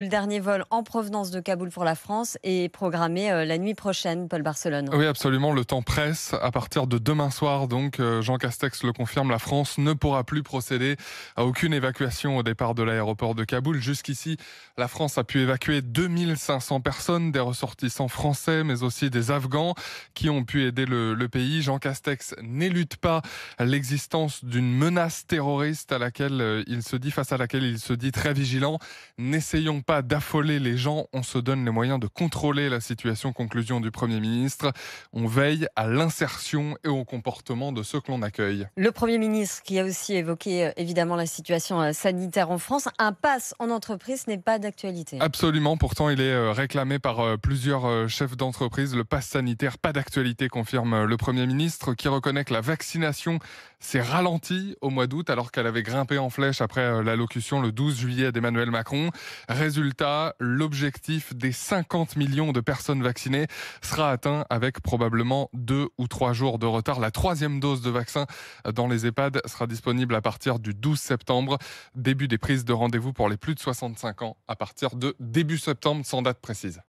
Le dernier vol en provenance de Kaboul pour la France est programmé la nuit prochaine, Paul Barcelone. Oui, absolument, le temps presse. À partir de demain soir, donc, Jean Castex le confirme, la France ne pourra plus procéder à aucune évacuation au départ de l'aéroport de Kaboul. Jusqu'ici, la France a pu évacuer 2500 personnes, des ressortissants français, mais aussi des Afghans qui ont pu aider le pays. Jean Castex n'élude pas l'existence d'une menace terroriste face à laquelle il se dit très vigilant. N'essayons pas d'affoler les gens, on se donne les moyens de contrôler la situation. Conclusion du Premier ministre. On veille à l'insertion et au comportement de ceux que l'on accueille. Le Premier ministre qui a aussi évoqué évidemment la situation sanitaire en France. Un pass en entreprise n'est pas d'actualité. Absolument, pourtant il est réclamé par plusieurs chefs d'entreprise. Le pass sanitaire, pas d'actualité, confirme le Premier ministre, qui reconnaît que la vaccination s'est ralentie au mois d'août alors qu'elle avait grimpé en flèche après l'allocution le 12 juillet d'Emmanuel Macron. Résultat, l'objectif des 50 millions de personnes vaccinées sera atteint avec probablement 2 ou 3 jours de retard. La troisième dose de vaccin dans les EHPAD sera disponible à partir du 12 septembre. Début des prises de rendez-vous pour les plus de 65 ans à partir de début septembre, sans date précise.